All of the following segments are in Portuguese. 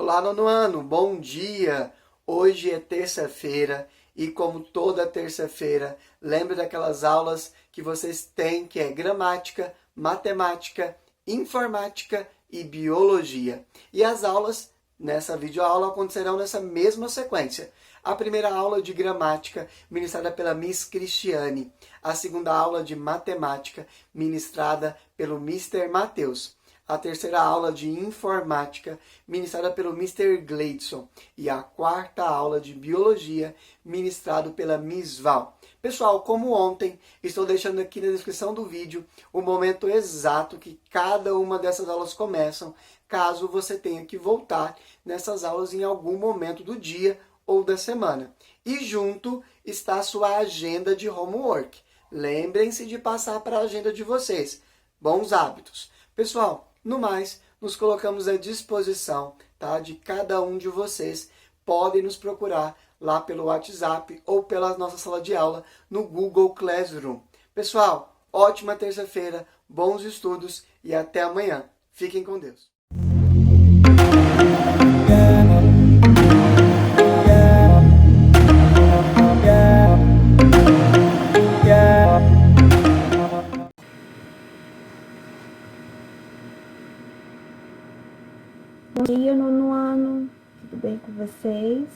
Olá, nono ano, bom dia! Hoje é terça-feira e, como toda terça-feira, lembre daquelas aulas que vocês têm, que é gramática, matemática, informática e biologia. E as aulas nessa videoaula acontecerão nessa mesma sequência. A primeira aula de gramática, ministrada pela Miss Cristiane. A segunda aula de matemática, ministrada pelo Mr. Matheus. A terceira aula de informática, ministrada pelo Mr. Gleidson. E a quarta aula de biologia, ministrado pela Miss Val. Pessoal, como ontem, estou deixando aqui na descrição do vídeo o momento exato que cada uma dessas aulas começam, caso você tenha que voltar nessas aulas em algum momento do dia ou da semana. E junto está a sua agenda de homework. Lembrem-se de passar para a agenda de vocês. Bons hábitos. Pessoal, no mais, nos colocamos à disposição, tá, de cada um de vocês. Podem nos procurar lá pelo WhatsApp ou pela nossa sala de aula no Google Classroom. Pessoal, ótima terça-feira, bons estudos e até amanhã. Fiquem com Deus. Bom dia, nono ano, tudo bem com vocês?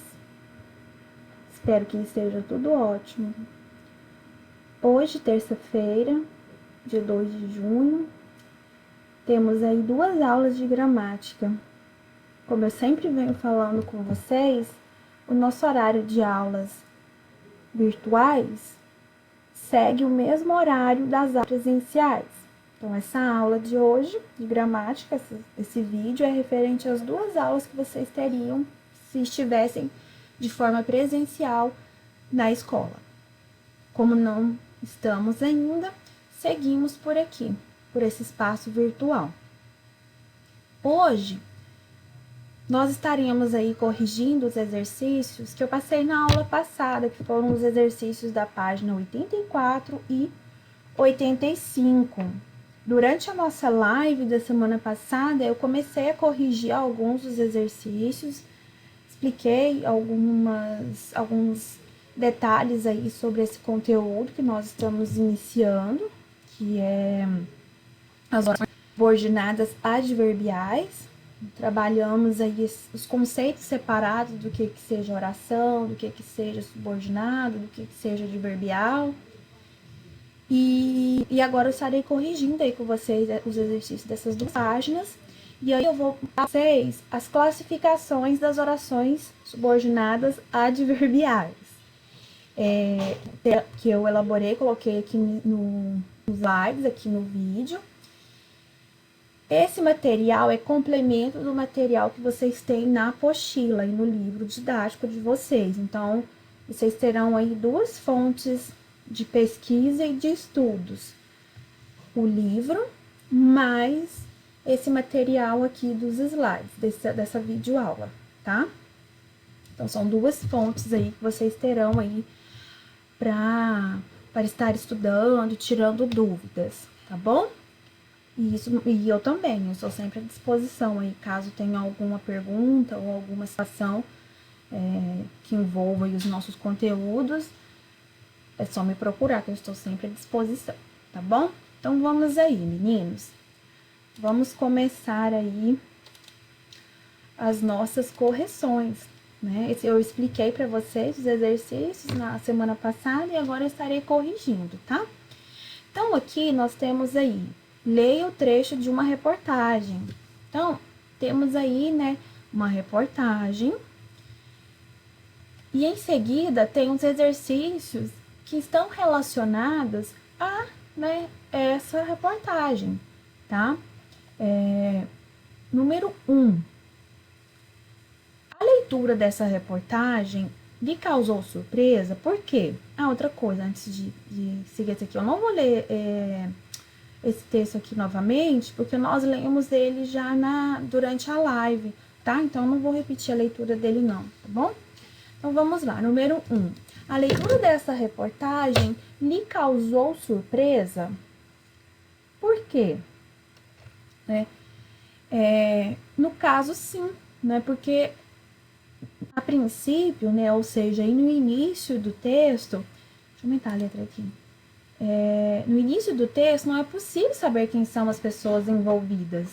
Espero que esteja tudo ótimo. Hoje, terça-feira, dia 2 de junho, temos aí 2 aulas de gramática. Como eu sempre venho falando com vocês, o nosso horário de aulas virtuais segue o mesmo horário das aulas presenciais. Então, essa aula de hoje, de gramática, esse vídeo é referente às 2 aulas que vocês teriam se estivessem de forma presencial na escola. Como não estamos ainda, seguimos por aqui, por esse espaço virtual. Hoje, nós estaremos aí corrigindo os exercícios que eu passei na aula passada, que foram os exercícios da página 84 e 85. Durante a nossa live da semana passada, eu comecei a corrigir alguns dos exercícios, expliquei alguns detalhes aí sobre esse conteúdo que nós estamos iniciando, que é as orações subordinadas adverbiais. Trabalhamos aí os conceitos separados do que seja oração, do que seja subordinado, do que seja adverbial. E agora eu estarei corrigindo aí com vocês os exercícios dessas 2 páginas. E aí eu vou para vocês as classificações das orações subordinadas adverbiais. Que eu elaborei, coloquei aqui nos slides, aqui no vídeo. Esse material é complemento do material que vocês têm na apostila e no livro didático de vocês. Então, vocês terão aí 2 fontes de pesquisa e de estudos. O livro, mais esse material aqui dos slides, dessa videoaula, tá? Então, são 2 fontes aí que vocês terão aí para estar estudando, tirando dúvidas, tá bom? E eu também, eu estou sempre à disposição aí, caso tenha alguma pergunta ou alguma situação que envolva aí os nossos conteúdos, é só me procurar, que eu estou sempre à disposição, tá bom? Então, vamos aí, meninos. Vamos começar aí as nossas correções, né? Eu expliquei para vocês os exercícios na semana passada e agora eu estarei corrigindo, tá? Então, aqui nós temos aí, leia o trecho de uma reportagem. Então, temos aí, né, uma reportagem. E em seguida, tem os exercícios que estão relacionados a, né, essa reportagem, tá? Número 1. A leitura dessa reportagem lhe causou surpresa? Por quê? Outra coisa, antes de seguir esse aqui, eu não vou ler esse texto aqui novamente, porque nós lemos ele já durante a live, tá? Então, eu não vou repetir a leitura dele não, tá bom? Então, vamos lá. Número 1. A leitura dessa reportagem lhe causou surpresa? Por quê? No caso, sim, né? Porque a princípio, né, ou seja, aí no início do texto, deixa eu aumentar a letra aqui. No início do texto não é possível saber quem são as pessoas envolvidas,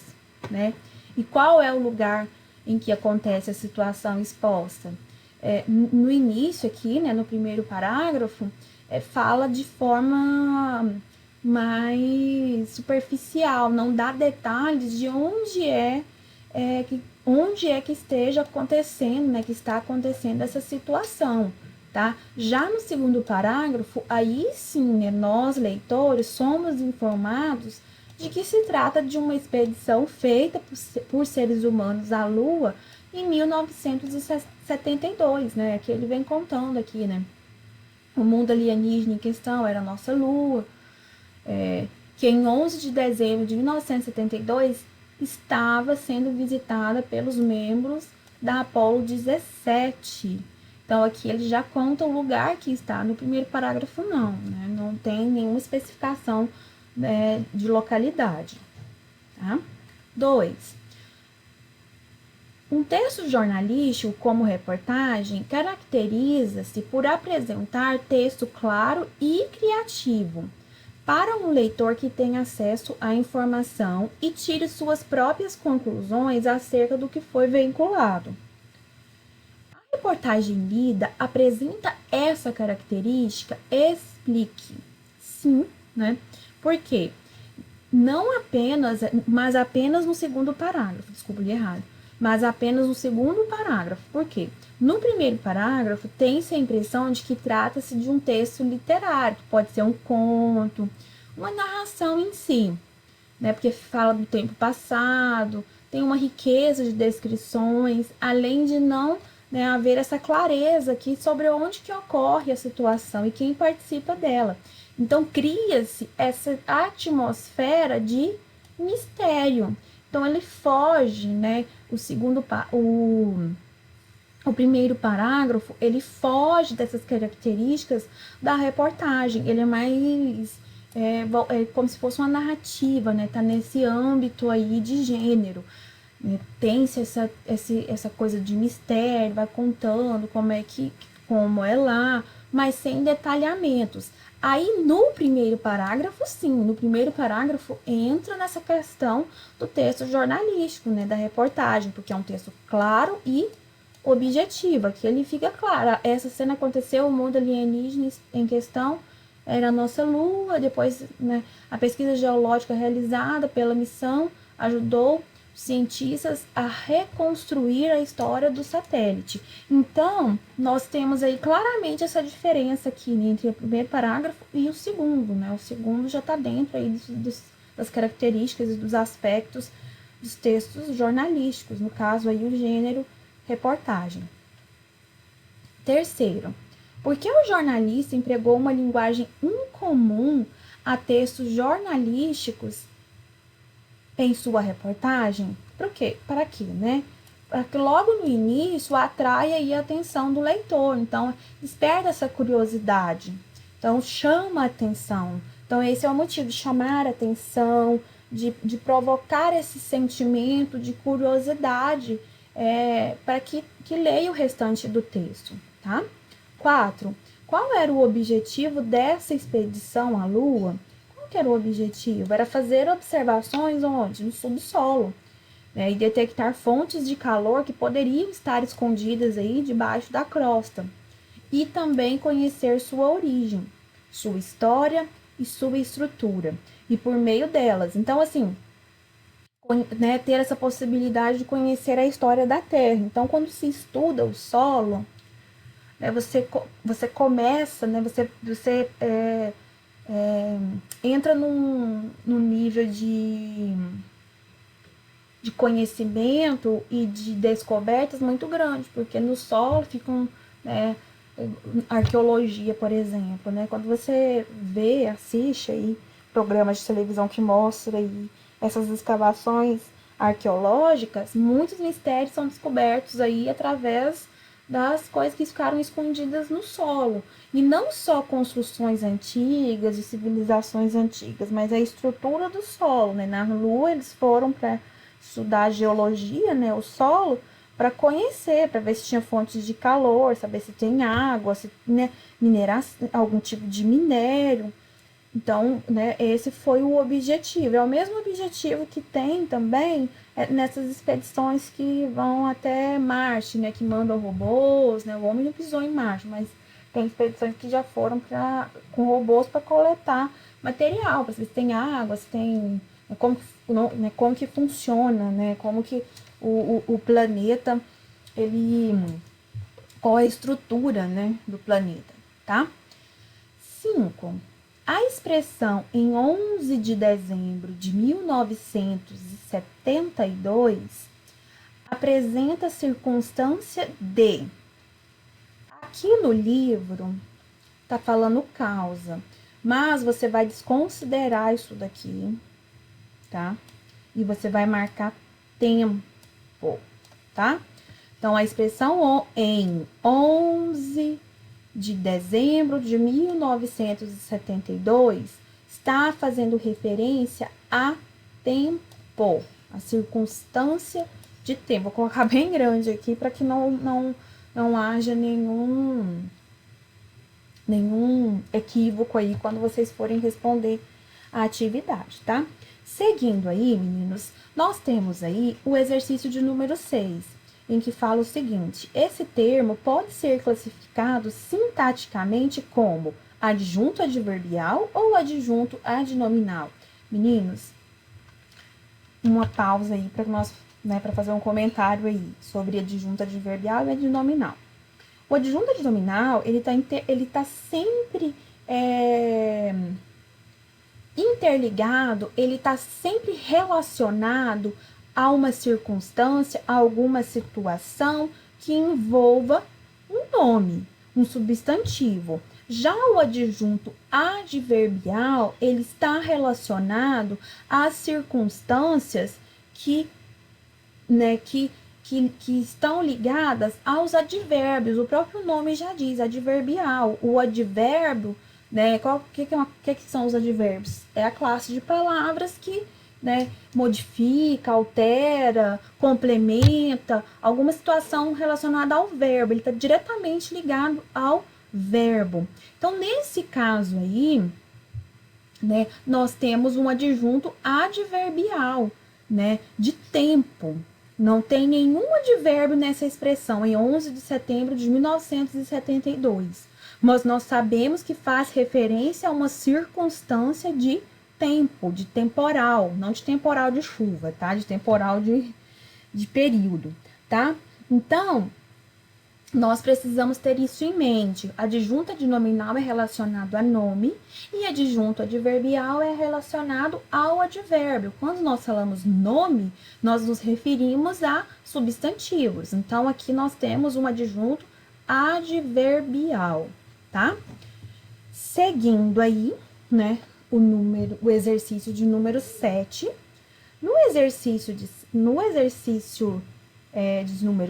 né? E qual é o lugar em que acontece a situação exposta. No início aqui, né, no primeiro parágrafo, fala de forma mais superficial, não dá detalhes de onde é que esteja acontecendo, né, que está acontecendo essa situação, tá? Já no segundo parágrafo, aí sim, né, nós, leitores, somos informados de que se trata de uma expedição feita por seres humanos à Lua em 1972, né, que ele vem contando aqui, né? O mundo alienígena em questão era a nossa Lua, que em 11 de dezembro de 1972 estava sendo visitada pelos membros da Apollo 17. Então, aqui ele já conta o lugar que está. No primeiro parágrafo, não, né? Não tem nenhuma especificação, né, de localidade. Tá? 2. Um texto jornalístico, como reportagem, caracteriza-se por apresentar texto claro e criativo para um leitor que tem acesso à informação e tire suas próprias conclusões acerca do que foi veiculado. A reportagem lida apresenta essa característica? Explique. Sim, né? Por quê? Não apenas, mas apenas no segundo parágrafo, desculpa, li errado, mas apenas no segundo parágrafo. Por quê? No primeiro parágrafo, tem-se a impressão de que trata-se de um texto literário, que pode ser um conto, uma narração em si, né? Porque fala do tempo passado, tem uma riqueza de descrições, além de não, né, haver essa clareza aqui sobre onde que ocorre a situação e quem participa dela. Então, cria-se essa atmosfera de mistério. Então, ele foge, né? O primeiro parágrafo, ele foge dessas características da reportagem. Ele é mais como se fosse uma narrativa, né? Tá nesse âmbito aí de gênero. Tem-se essa coisa de mistério, vai contando como é lá, mas sem detalhamentos. Aí no primeiro parágrafo, sim, no primeiro parágrafo entra nessa questão do texto jornalístico, né, da reportagem, porque é um texto claro e objetivo. Aqui ele fica claro, essa cena aconteceu, o mundo alienígena em questão era a nossa Lua, depois, né, a pesquisa geológica realizada pela missão ajudou cientistas a reconstruir a história do satélite. Então, nós temos aí claramente essa diferença aqui, né, entre o primeiro parágrafo e o segundo, né? O segundo já está dentro aí das características e dos aspectos dos textos jornalísticos, no caso aí o gênero reportagem. Terceiro, por que o jornalista empregou uma linguagem incomum a textos jornalísticos em sua reportagem? Para quê? Para quê, né? Para que logo no início atraia aí a atenção do leitor. Então, desperta essa curiosidade. Então, chama a atenção. Então, esse é o motivo de chamar a atenção, de provocar esse sentimento de curiosidade para que leia o restante do texto, tá? 4. Qual era o objetivo dessa expedição à Lua? Que era o objetivo? Era fazer observações onde? No subsolo, né? E detectar fontes de calor que poderiam estar escondidas aí debaixo da crosta. E também conhecer sua origem, sua história e sua estrutura. E por meio delas. Então, assim, né, ter essa possibilidade de conhecer a história da Terra. Então, quando se estuda o solo, né, você começa, né, você entra num nível de conhecimento e de descobertas muito grande, porque no solo ficam, né, arqueologia, por exemplo, né? Quando você assiste aí programas de televisão que mostram aí essas escavações arqueológicas, muitos mistérios são descobertos aí através das coisas que ficaram escondidas no solo. E não só construções antigas, de civilizações antigas, mas a estrutura do solo, né? Na Lua eles foram para estudar a geologia, né, o solo, para conhecer, para ver se tinha fontes de calor, saber se tem água, se, né, algum tipo de minério. Então, né, esse foi o objetivo. É o mesmo objetivo que tem também nessas expedições que vão até Marte, né, que mandam robôs, né? O homem não pisou em Marte, mas tem expedições que já foram com robôs para coletar material, para ver se tem água, se tem como que funciona, né? Como que o planeta, ele, qual é a estrutura, né, do planeta, tá? 5. A expressão em 11 de dezembro de 1972 apresenta a circunstância de. Aqui no livro tá falando causa, mas você vai desconsiderar isso daqui, tá? E você vai marcar tempo, tá? Então, a expressão em 11 de dezembro de 1972 está fazendo referência a tempo, a circunstância de tempo. Vou colocar bem grande aqui para que não haja nenhum equívoco aí quando vocês forem responder a atividade, tá? Seguindo aí, meninos, nós temos aí o exercício de número 6, em que fala o seguinte: esse termo pode ser classificado sintaticamente como adjunto adverbial ou adjunto adnominal. Meninos, uma pausa aí para nós, né, para fazer um comentário aí sobre adjunto adverbial e adnominal. O adjunto adnominal, ele tá sempre interligado, ele tá sempre relacionado a uma circunstância, a alguma situação que envolva um nome, um substantivo. Já o adjunto adverbial, ele está relacionado às circunstâncias que estão ligadas aos advérbios. O próprio nome já diz, adverbial. O advérbio, né? Que são os advérbios? É a classe de palavras que, né, modifica, altera, complementa alguma situação relacionada ao verbo. Ele está diretamente ligado ao verbo. Então, nesse caso aí, né, nós temos um adjunto adverbial, né, de tempo. Não tem nenhum advérbio nessa expressão em 11 de setembro de 1972. Mas nós sabemos que faz referência a uma circunstância de tempo, de temporal, não de temporal de chuva, tá? De temporal de período, tá? Então, nós precisamos ter isso em mente. Adjunto adnominal é relacionado a nome e adjunto adverbial é relacionado ao advérbio. Quando nós falamos nome, nós nos referimos a substantivos. Então, aqui nós temos um adjunto adverbial, tá? Seguindo aí, né, o exercício de número 7. No exercício de número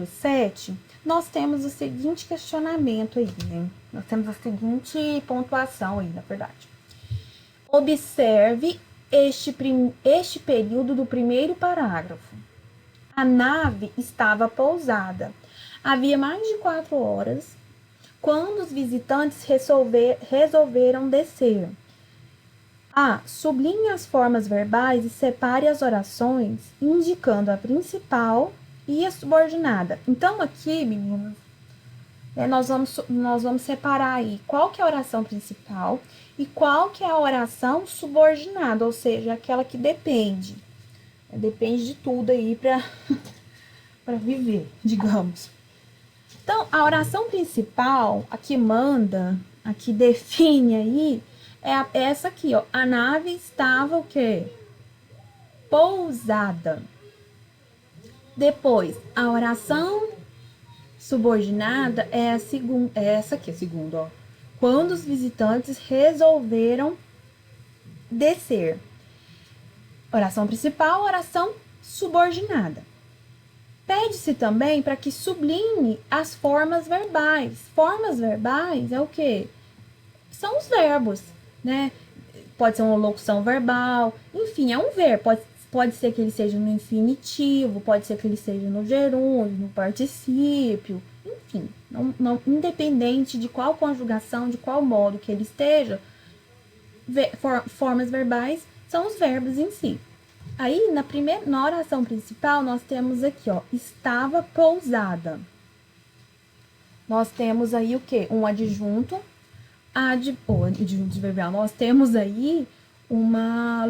7, nós temos o seguinte questionamento aí, né? Nós temos a seguinte pontuação aí, na verdade. Observe este período do primeiro parágrafo. A nave estava pousada. Havia mais de 4 horas quando os visitantes resolveram descer. A. Sublinhe as formas verbais e separe as orações, indicando a principal e a subordinada. Então, aqui, meninas, nós vamos separar aí qual que é a oração principal e qual que é a oração subordinada, ou seja, aquela que depende. Depende de tudo aí para viver, digamos. Então, a oração principal, a que manda, a que define aí, é essa aqui, ó. A nave estava o quê? Pousada. Depois, a oração subordinada é essa aqui, a segunda, ó. Quando os visitantes resolveram descer. Oração principal, oração subordinada. Pede-se também para que sublinhe as formas verbais. Formas verbais é o quê? São os verbos, né? Pode ser uma locução verbal, enfim, é um verbo. pode ser que ele seja no infinitivo, pode ser que ele seja no gerúndio, no particípio, enfim, independente de qual conjugação, de qual modo que ele esteja, formas verbais são os verbos em si. Aí, na oração principal, nós temos aqui, ó, estava pousada. Nós temos aí o quê? Um adjunto, adjunto verbal. Nós temos aí uma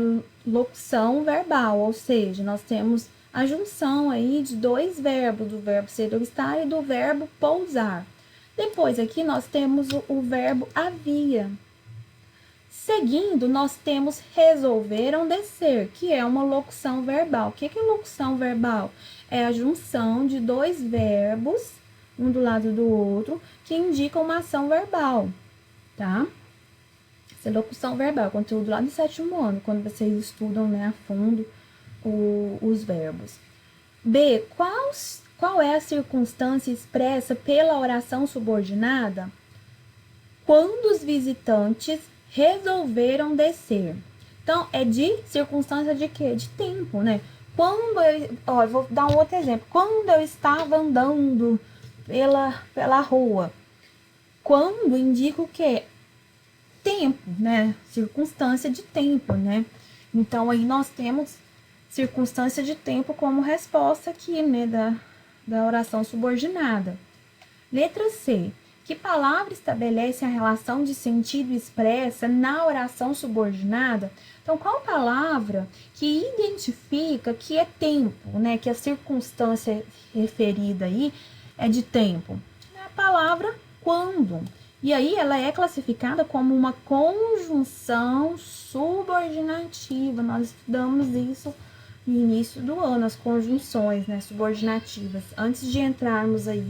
locução verbal, ou seja, nós temos a junção aí de dois verbos, do verbo ser ou estar e do verbo pousar. Depois aqui nós temos o verbo havia. Seguindo, nós temos resolveram descer, que é uma locução verbal. O que é locução verbal? É a junção de dois verbos, um do lado do outro, que indicam uma ação verbal, tá? Essa é locução verbal, conteúdo lá do 7º ano, quando vocês estudam, né, a fundo os verbos. B. Qual é a circunstância expressa pela oração subordinada? Quando os visitantes resolveram descer. Então, é de circunstância de quê? De tempo, né? Eu vou dar um outro exemplo. Quando eu estava andando pela rua. Quando indica o quê? Tempo, né? Circunstância de tempo, né? Então, aí nós temos circunstância de tempo como resposta aqui, né? Da oração subordinada. Letra C. Que palavra estabelece a relação de sentido expressa na oração subordinada? Então, qual palavra que identifica que é tempo, né? Que a circunstância referida aí é de tempo? É a palavra quando. E aí ela é classificada como uma conjunção subordinativa. Nós estudamos isso no início do ano, as conjunções, né, subordinativas. Antes de entrarmos aí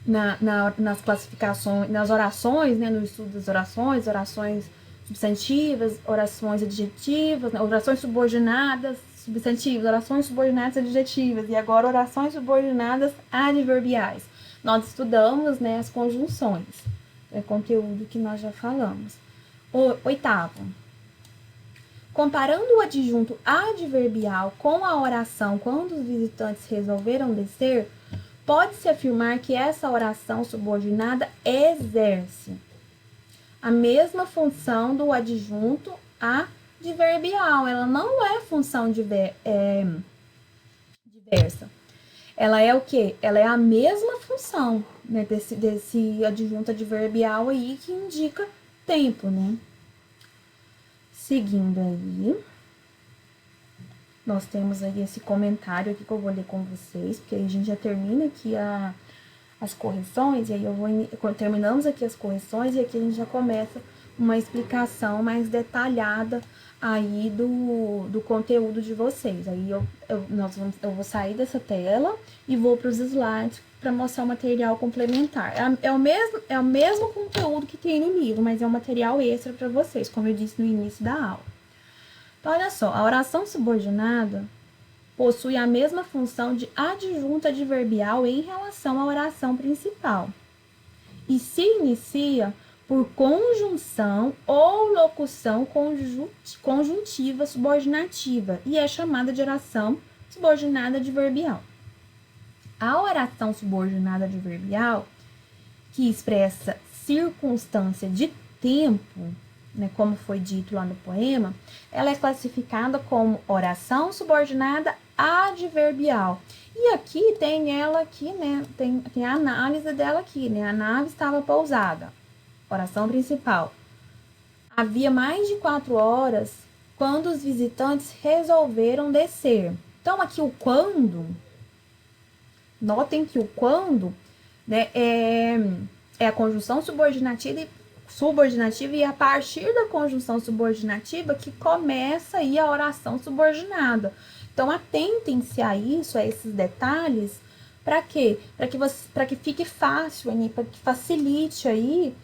nas classificações, nas orações, né, no estudo das orações substantivas, orações adjetivas, né, orações subordinadas, substantivas, orações subordinadas adjetivas e agora orações subordinadas adverbiais. Nós estudamos, né, as conjunções, é conteúdo que nós já falamos. Oitavo. Comparando o adjunto adverbial com a oração quando os visitantes resolveram descer, pode-se afirmar que essa oração subordinada exerce a mesma função do adjunto adverbial. Ela não é função diversa. Ela é o quê? Ela é a mesma função, né, desse adjunto adverbial aí que indica tempo, né? Seguindo aí, nós temos aí esse comentário aqui que eu vou ler com vocês, porque aí a gente já termina aqui as correções, e aí terminamos aqui as correções, e aqui a gente já começa uma explicação mais detalhada aí do conteúdo de vocês. Aí eu vou sair dessa tela e vou para os slides para mostrar o material complementar. É o mesmo conteúdo que tem no livro, mas é um material extra para vocês, como eu disse no início da aula. Então, olha só, a oração subordinada possui a mesma função de adjunto adverbial em relação à oração principal e se inicia por conjunção ou locução conjuntiva subordinativa e é chamada de oração subordinada adverbial. A oração subordinada adverbial, que expressa circunstância de tempo, né, como foi dito lá no poema, ela é classificada como oração subordinada adverbial. E aqui tem ela aqui, né, tem a análise dela aqui, né, a nave estava pousada. Oração principal. Havia mais de 4 horas quando os visitantes resolveram descer. Então, aqui o quando, notem que o quando, né, é a conjunção subordinativa e a partir da conjunção subordinativa que começa aí a oração subordinada. Então, atentem-se a isso, a esses detalhes, para quê? Para que fique fácil, para que facilite aí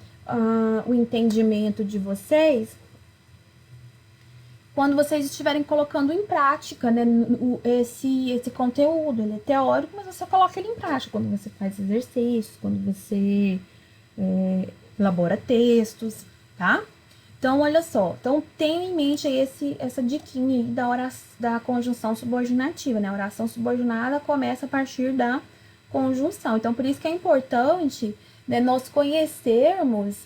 o entendimento de vocês quando vocês estiverem colocando em prática, né, esse conteúdo. Ele é teórico, mas você coloca ele em prática quando você faz exercícios, quando você elabora textos, tá? Então, olha só. Então, tenha em mente aí essa diquinha aí da conjunção subordinativa, né? A oração subordinada começa a partir da conjunção. Então, por isso que é importante, né, nós conhecermos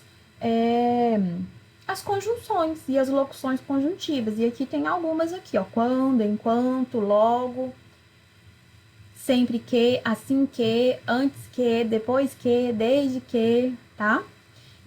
as conjunções e as locuções conjuntivas. E aqui tem algumas aqui, ó. Quando, enquanto, logo, sempre que, assim que, antes que, depois que, desde que, tá?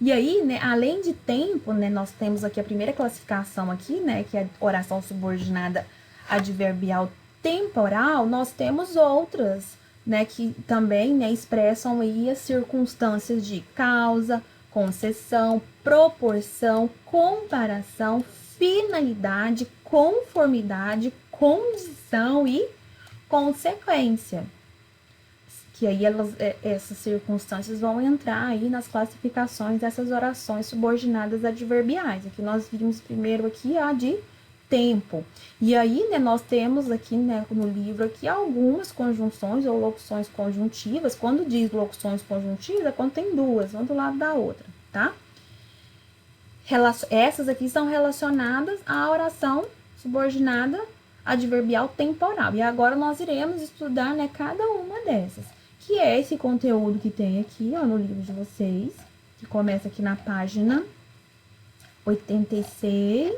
E aí, né, além de tempo, né, nós temos aqui a primeira classificação aqui, né, que é a oração subordinada adverbial temporal, nós temos outras, né, que também, né, expressam aí as circunstâncias de causa, concessão, proporção, comparação, finalidade, conformidade, condição e consequência. Que aí essas circunstâncias vão entrar aí nas classificações dessas orações subordinadas adverbiais. Aqui nós vimos primeiro aqui a de tempo. E aí, né, nós temos aqui, né, no livro aqui algumas conjunções ou locuções conjuntivas. Quando diz locuções conjuntivas, é quando tem duas, uma do lado da outra, tá? Essas aqui são relacionadas à oração subordinada adverbial temporal. E agora nós iremos estudar, né, cada uma dessas, que é esse conteúdo que tem aqui, ó, no livro de vocês, que começa aqui na página 86,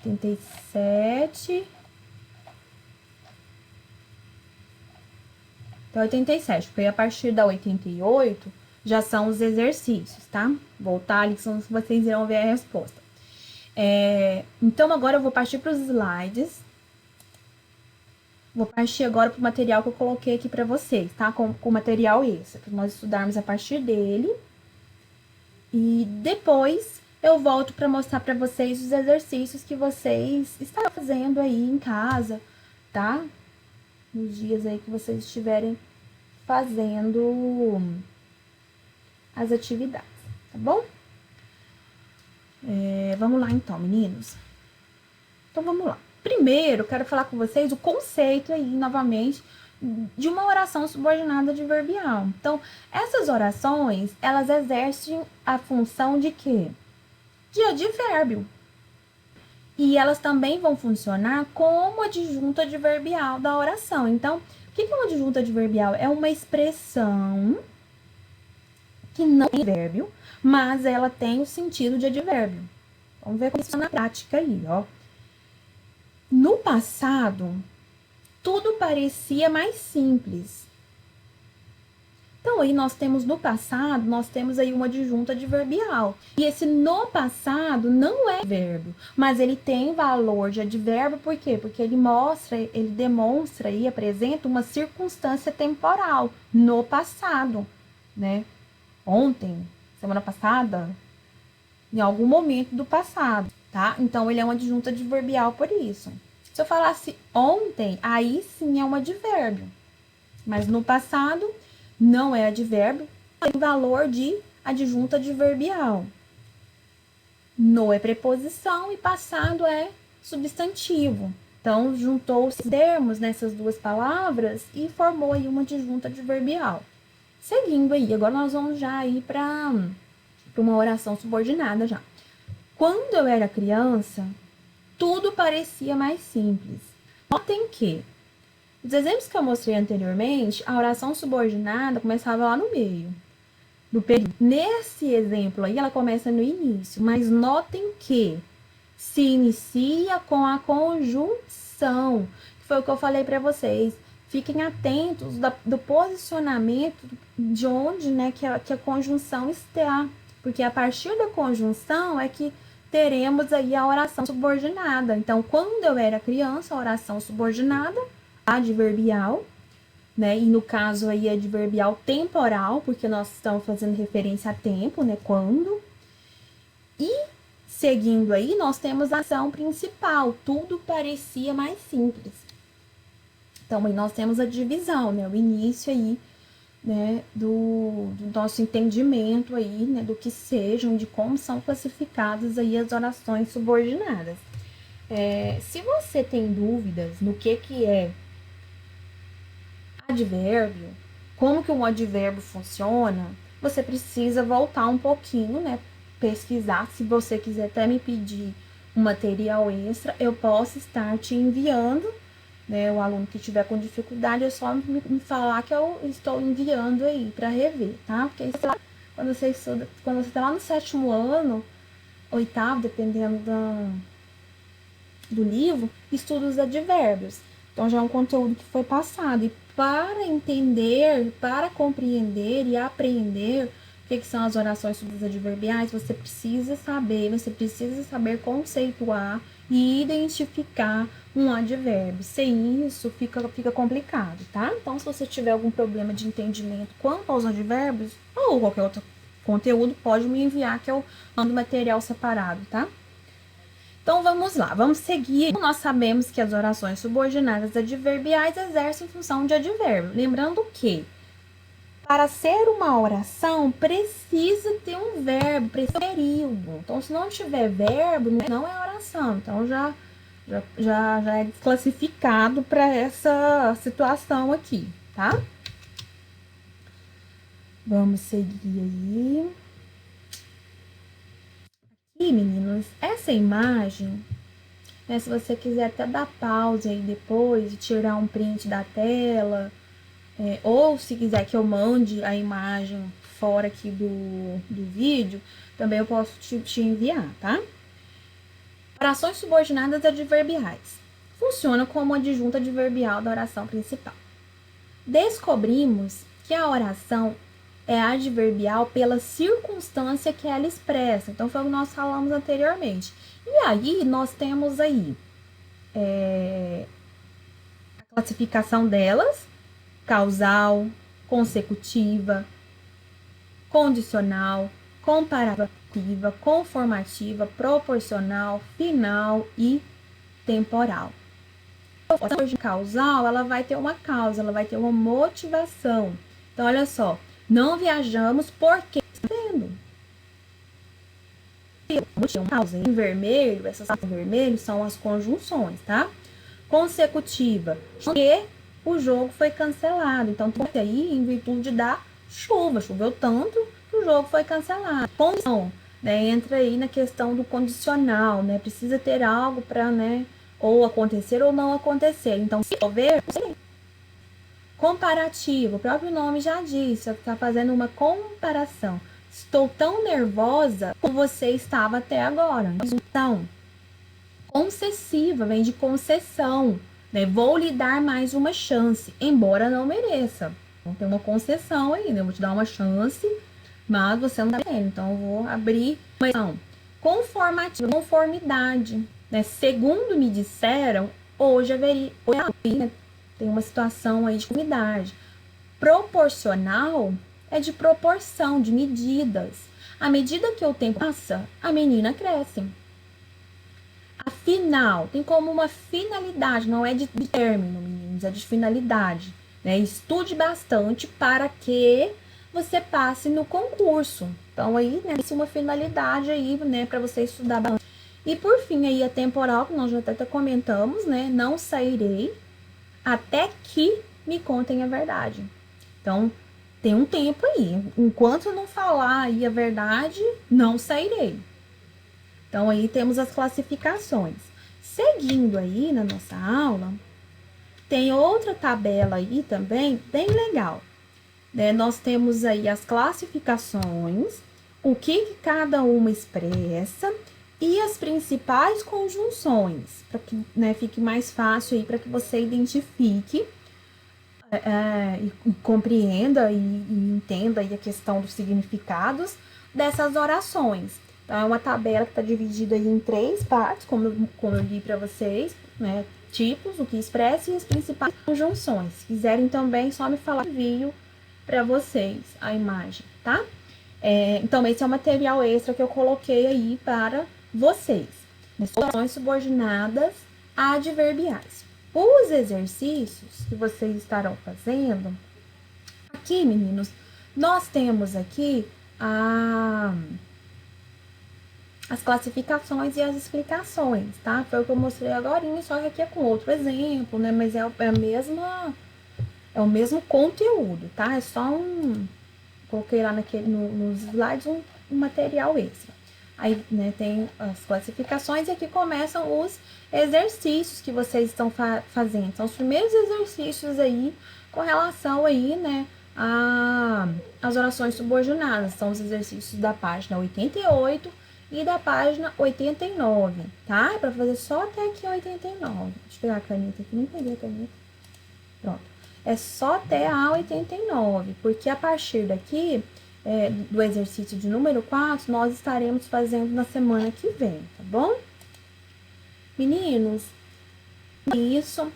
87, até 87, porque a partir da 88 já são os exercícios, tá? Voltar ali, vocês irão ver a resposta. Então, agora eu vou partir para os slides. Vou partir agora para o material que eu coloquei aqui para vocês, tá? Com o material esse, para nós estudarmos a partir dele. E depois eu volto para mostrar para vocês os exercícios que vocês estão fazendo aí em casa, tá? Nos dias aí que vocês estiverem fazendo as atividades, tá bom? Vamos lá então, meninos. Então, vamos lá. Primeiro, quero falar com vocês o conceito aí, novamente, de uma oração subordinada adverbial. Então, essas orações, elas exercem a função de quê? De advérbio. E elas também vão funcionar como adjunto adverbial da oração. Então, o que é uma adjunto adverbial? É uma expressão que não é advérbio, mas ela tem o sentido de advérbio. Vamos ver como isso na prática aí, ó. No passado, tudo parecia mais simples. Então, aí nós temos no passado, nós temos aí uma adjunta adverbial. E esse no passado não é verbo, mas ele tem valor de advérbio, por quê? Porque ele demonstra e apresenta uma circunstância temporal no passado, né? Ontem, semana passada, em algum momento do passado, tá? Então, ele é uma adjunta adverbial por isso. Se eu falasse ontem, aí sim é um advérbio. Mas no passado, não é advérbio, tem valor de adjunta adverbial. No é preposição e passado é substantivo. Então, juntou os termos nessas duas palavras e formou aí uma adjunta adverbial. Seguindo aí, agora nós vamos já ir para uma oração subordinada já. Quando eu era criança, tudo parecia mais simples. Notem que, os exemplos que eu mostrei anteriormente, a oração subordinada começava lá no meio do período. Nesse exemplo aí, ela começa no início, mas notem que se inicia com a conjunção, que foi o que eu falei para vocês. Fiquem atentos do posicionamento de onde, né, que a conjunção está, porque a partir da conjunção é que teremos aí a oração subordinada. Então, quando eu era criança, a oração subordinada, adverbial, né? E no caso aí, adverbial temporal, porque nós estamos fazendo referência a tempo, né? Quando. E, seguindo aí, nós temos a ação principal. Tudo parecia mais simples. Então, aí nós temos a divisão, né? O início aí, né, do nosso entendimento aí, né, do que sejam, de como são classificadas aí as orações subordinadas. Se você tem dúvidas no que é advérbio, como que um advérbio funciona, você precisa voltar um pouquinho, né, pesquisar. Se você quiser até me pedir um material extra, eu posso estar te enviando, né? O aluno que tiver com dificuldade, é só me falar que eu estou enviando aí para rever, tá? Porque quando você estuda, quando você tá lá no 7º ano, 8º, dependendo do livro, estuda os advérbios. Então já é um conteúdo que foi passado. E para entender, para compreender e aprender o que são as orações subadverbiais, você precisa saber conceituar e identificar um advérbio. Sem isso, fica complicado, tá? Então, se você tiver algum problema de entendimento quanto aos advérbios, ou qualquer outro conteúdo, pode me enviar que eu mando material separado, tá? Então, vamos lá, vamos seguir. Nós sabemos que as orações subordinadas adverbiais exercem função de advérbio. Lembrando que, para ser uma oração, precisa ter um verbo, precisa ter período. Então, se não tiver verbo, não é oração. Então, já é desclassificado para essa situação aqui, tá? Vamos seguir aí. Aqui, meninos, essa imagem, né, se você quiser até dar pausa aí depois e tirar um print da tela, ou se quiser que eu mande a imagem fora aqui do vídeo, também eu posso te enviar, tá? Orações subordinadas adverbiais. Funciona como adjunta adverbial da oração principal. Descobrimos que a oração é adverbial pela circunstância que ela expressa. Então, foi o que nós falamos anteriormente. E aí, nós temos aí a classificação delas: causal, consecutiva, condicional, comparativa, conformativa, proporcional, final e temporal. A oração causal, ela vai ter uma causa, ela vai ter uma motivação. Então, olha só, não viajamos porque vendo. Causa em vermelho, essas em vermelho são as conjunções, tá? Consecutiva, porque o jogo foi cancelado. Então, tem aí em virtude da chuva. Choveu tanto que o jogo foi cancelado. Condição, né? Entra aí na questão do condicional, né? Precisa ter algo para, né? Ou acontecer ou não acontecer. Então, se houver, comparativo, o próprio nome já disse, está fazendo uma comparação. Estou tão nervosa como você estava até agora. Então, concessiva, vem de concessão, né? Vou lhe dar mais uma chance, embora não mereça. Então, tem uma concessão aí, né? Eu vou te dar uma chance, mas você não tá querendo. Então, eu vou abrir uma exceção. Conformativa, conformidade, né? Segundo me disseram, hoje haveria, tem uma situação aí de conformidade. Proporcional é de proporção, de medidas. À medida que o tempo passa, a menina cresce. Afinal, tem como uma finalidade, não é de término, meninos, é de finalidade, né? Estude bastante para que você passe no concurso. Então, aí, né, isso é uma finalidade aí, né, para você estudar bastante. E, por fim, aí, a temporal, que nós já até comentamos, né, não sairei até que me contem a verdade. Então, tem um tempo aí. Enquanto eu não falar aí a verdade, não sairei. Então, aí temos as classificações. Seguindo aí na nossa aula, tem outra tabela aí também, bem legal. Né? Nós temos aí as classificações, o que cada uma expressa e as principais conjunções, para que, né, fique mais fácil aí para que você identifique e compreenda e entenda aí a questão dos significados dessas orações. Então, é uma tabela que está dividida aí em 3 partes, como eu li para vocês, né? Tipos, o que expressa e as principais conjunções. Se quiserem também, só me falar, envio para vocês a imagem, tá? Então, esse é o material extra que eu coloquei aí para vocês. Orações subordinadas adverbiais. Os exercícios que vocês estarão fazendo, aqui, meninos, nós temos aqui as classificações e as explicações, tá? Foi o que eu mostrei agora, só que aqui é com outro exemplo, né? Mas é o mesmo conteúdo, tá? É só coloquei lá nos slides um material extra. Aí, né, tem as classificações e aqui começam os exercícios que vocês estão fazendo. São os primeiros exercícios aí com relação aí, né, as orações subordinadas. São os exercícios da página 88 e da página 89, tá? É para fazer só até aqui 89. Deixa eu pegar a caneta aqui, nem peguei a caneta. Pronto. É só até a 89, porque a partir daqui, do exercício de número 4, nós estaremos fazendo na semana que vem, tá bom? Meninos, isso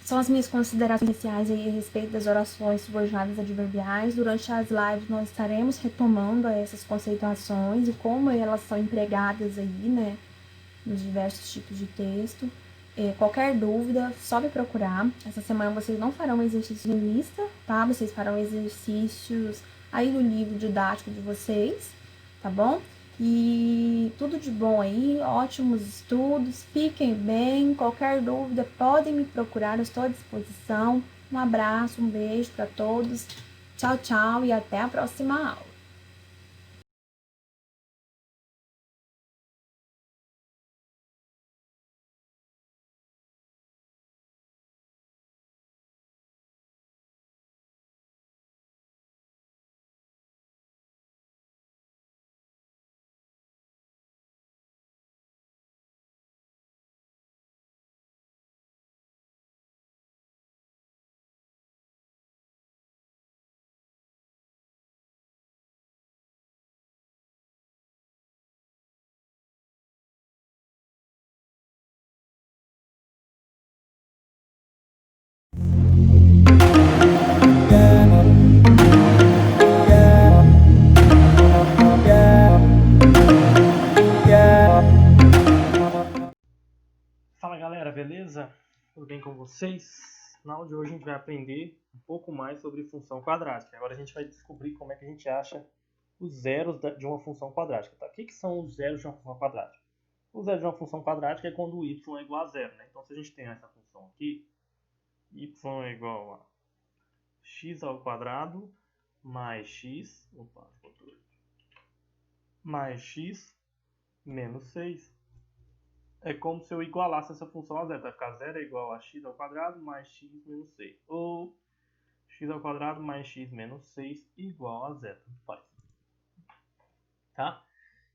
são as minhas considerações iniciais aí a respeito das orações subordinadas adverbiais. Durante as lives nós estaremos retomando essas conceituações e como elas são empregadas aí, né, nos diversos tipos de texto. Qualquer dúvida, só me procurar. Essa semana vocês não farão exercício em lista, tá? Vocês farão exercícios aí no livro didático de vocês, tá bom? E tudo de bom aí, ótimos estudos, fiquem bem. Qualquer dúvida, podem me procurar, eu estou à disposição. Um abraço, um beijo para todos. Tchau, tchau e até a próxima aula. Fala galera, beleza? Tudo bem com vocês? Na aula de hoje a gente vai aprender um pouco mais sobre função quadrática. Agora a gente vai descobrir como é que a gente acha os zeros de uma função quadrática. Tá? O que são os zeros de uma função quadrática? O zero de uma função quadrática é quando o y é igual a zero. Né? Então se a gente tem essa função aqui, y é igual a x ao quadrado mais x, mais x menos 6. É como se eu igualasse essa função a zero. Vai ficar 0 é igual a x ao quadrado mais x menos 6. Ou x ao quadrado mais x menos 6 igual a zero. Faz. Tá?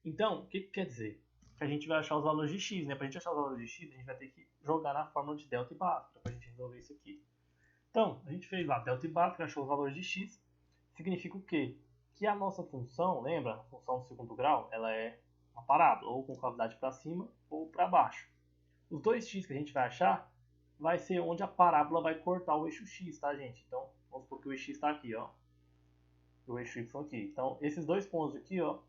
Então, o que quer dizer? Que a gente vai achar os valores de x. Né? Para a gente achar os valores de x, a gente vai ter que jogar na fórmula de delta e básica para a gente resolver isso aqui. Então, a gente fez lá delta e básica, achou os valores de x. Significa o quê? Que a nossa função, lembra? A função do segundo grau, ela é uma parábola, ou com cavidade para cima ou para baixo. Os dois x que a gente vai achar vai ser onde a parábola vai cortar o eixo x, tá, gente? Então, vamos supor que o eixo x está aqui, ó. O eixo y aqui. Então, esses dois pontos aqui, ó,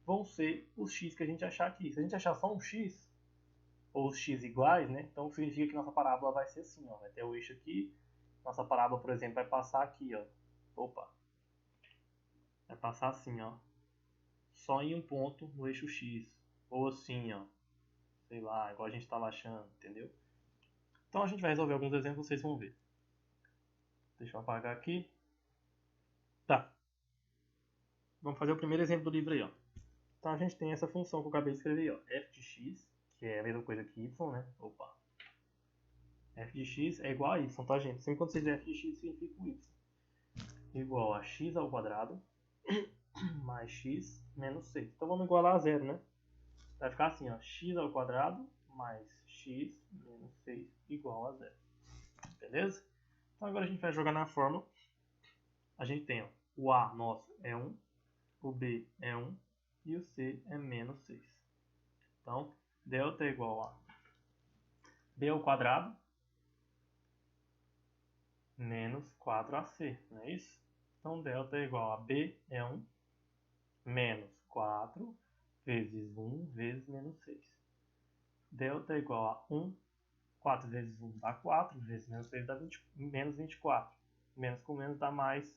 vão ser os x que a gente achar aqui. Se a gente achar só um x, ou os x iguais, né? Então, significa que nossa parábola vai ser assim, ó. Vai ter o eixo aqui. Nossa parábola, por exemplo, vai passar aqui, ó. Opa! Vai passar assim, ó. Só em um ponto no eixo x. Ou assim, ó. Sei lá, igual a gente estava achando, entendeu? Então a gente vai resolver alguns exemplos, vocês vão ver. Deixa eu apagar aqui. Tá. Vamos fazer o primeiro exemplo do livro aí, ó. Então a gente tem essa função que eu acabei de escrever, ó. F de x, que é a mesma coisa que y, né? Opa. F de x é igual a y, tá, gente? Sempre quando você diz f de x, significa o y. Igual a x ao quadrado mais x menos 6. Então vamos igualar a zero, né? Vai ficar assim, ó. X ao quadrado mais x menos 6 igual a zero. Beleza? Então agora a gente vai jogar na fórmula. A gente tem, ó, o A nosso é 1, o B é 1 e o C é menos 6. Então, delta é igual a B ao quadrado menos 4AC, não é isso? Então, delta é igual a B é 1 menos 4 vezes 1 vezes menos 6. Delta é igual a 1, 4 vezes 1 dá 4, vezes menos 6 dá menos 24. Menos com menos dá mais.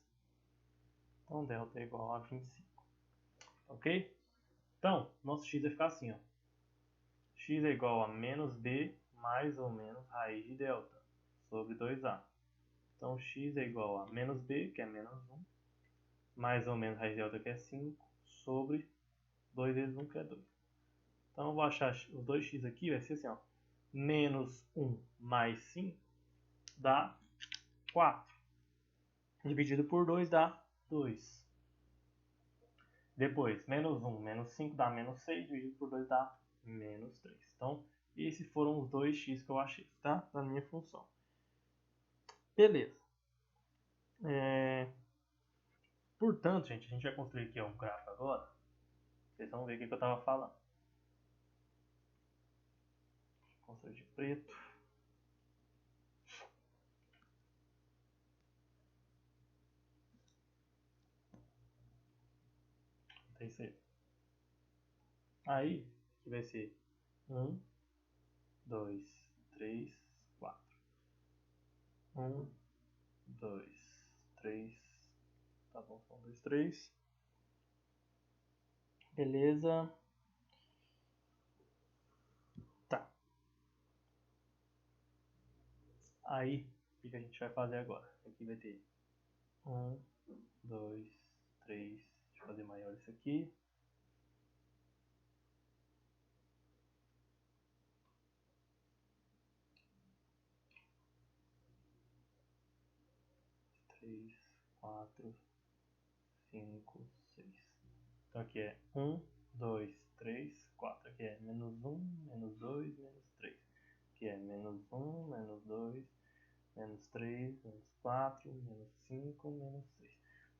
Então, delta é igual a 25. Ok? Então, nosso x vai ficar assim, ó. X é igual a menos b mais ou menos raiz de delta sobre 2a. Então, x é igual a menos b, que é menos 1, mais ou menos raiz de delta, que é 5, sobre 2 vezes 1, que é 2. Então eu vou achar os 2x aqui, vai ser assim, ó. Menos 1 mais 5 dá 4. Dividido por 2 dá 2. Depois, menos 1 menos 5 dá menos 6. Dividido por 2 dá menos 3. Então, esses foram os 2x que eu achei, tá? Da minha função. Beleza. Portanto, gente, a gente vai construir aqui um gráfico agora. Vocês vão ver o que eu estava falando. Construir de preto. Aí, que vai ser 1, 2, 3, 4. 1, 2, 3. Tá bom, são 2, 3. Beleza. Tá. Aí, o que a gente vai fazer agora? Aqui vai ter 1, 2, 3. Deixa eu fazer maior isso aqui. 3, 4, 5, 6. Então aqui é 1, 2, 3, 4. Aqui é menos 1, menos 2, menos 3. Aqui é menos 1, menos 2, menos 3, menos 4, menos 5, menos 6.